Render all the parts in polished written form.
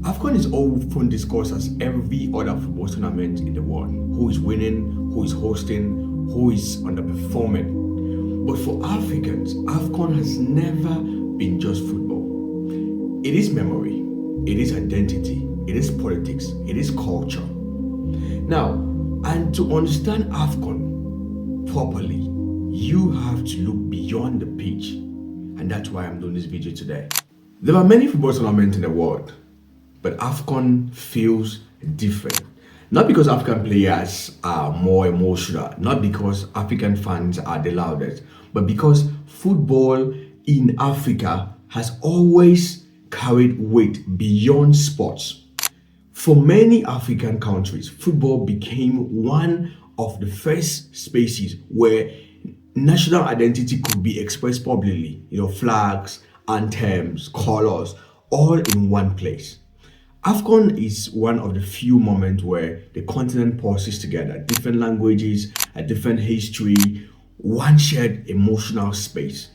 AFCON is often discussed as every other football tournament in the world. Who is winning, who is hosting, who is underperforming. But for Africans, AFCON has never been just football. It is memory, it is identity, it is politics, it is culture. Now, and to understand AFCON properly, you have to look beyond the pitch. And that's why I'm doing this video today. There are many football tournaments in the world, but AFCON feels different. Not because African players are more emotional, not because African fans are the loudest, but because football in Africa has always carried weight beyond sports. For many African countries, football became one of the first spaces where national identity could be expressed publicly. Flags, anthems, colors, all in one place. AFCON is one of the few moments where the continent pauses together, different languages, a different history, one shared emotional space.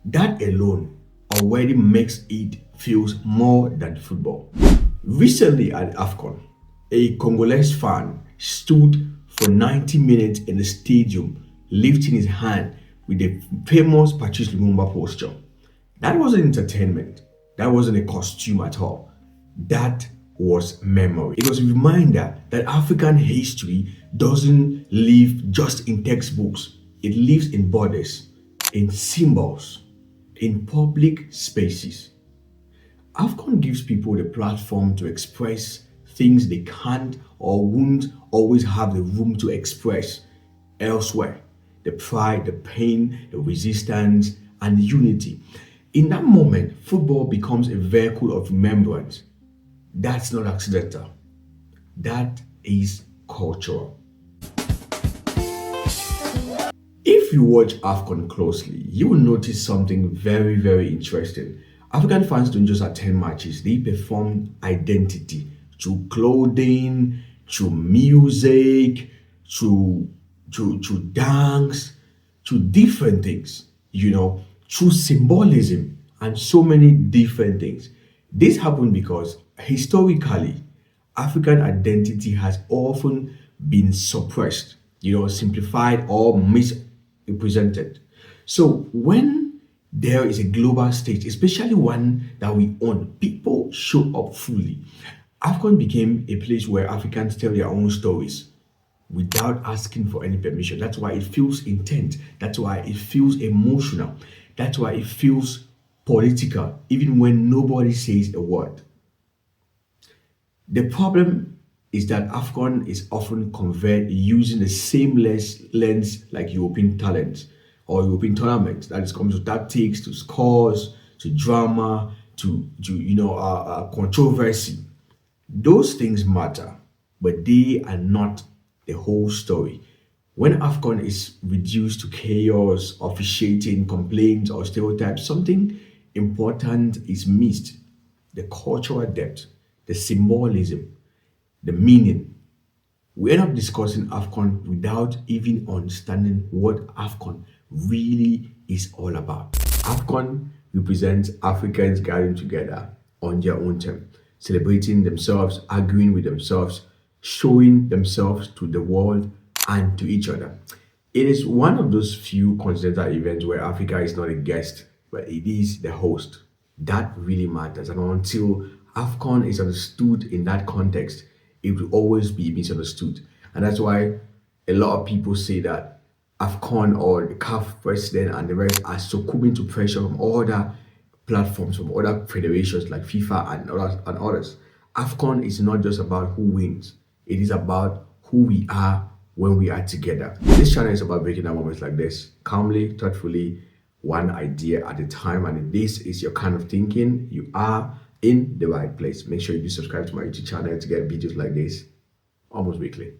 That alone already makes it feels more than football. Recently at AFCON, a Congolese fan stood for 90 minutes in the stadium, lifting his hand with the famous Patrice Lumumba posture. That wasn't entertainment. That wasn't a costume at all. That was memory. It was a reminder that African history doesn't live just in textbooks. It lives in bodies, in symbols, in public spaces. AFCON gives people the platform to express things they can't or won't always have the room to express elsewhere. The pride, the pain, the resistance, and the unity. In that moment, football becomes a vehicle of remembrance. That's not accidental. That is cultural. If you watch AFCON closely, you will notice something very, very interesting. African fans don't just attend matches, they perform identity through clothing, through music, through dance, through different things, through symbolism and so many different things. This happened because historically, African identity has often been suppressed, simplified or misrepresented. So when there is a global stage, especially one that we own, people show up fully. AFCON became a place where Africans tell their own stories without asking for any permission. That's why it feels intense. That's why it feels emotional. That's why it feels political, even when nobody says a word. The problem is that AFCON is often conveyed using the same lens like European talent or European tournaments. That is comes to tactics, to scores, to drama, to controversy. Those things matter, but they are not the whole story. When AFCON is reduced to chaos, officiating, complaints, or stereotypes, something important is missed. The cultural depth, the symbolism, the meaning. We end up discussing AFCON without even understanding what AFCON really is all about. AFCON represents Africans gathering together on their own terms, celebrating themselves, arguing with themselves, showing themselves to the world and to each other. It is one of those few continental events where Africa is not a guest, but it is the host. That really matters. And until AFCON is understood in that context, it will always be misunderstood. And that's why a lot of people say that AFCON or the CAF president and the rest are succumbing to pressure from other platforms, from other federations like FIFA and others. AFCON is not just about who wins. It is about who we are when we are together. This channel is about breaking down moments like this, calmly, thoughtfully, one idea at a time. And if this is your kind of thinking, you are in the right place. Make sure you do subscribe to my YouTube channel to get videos like this almost weekly.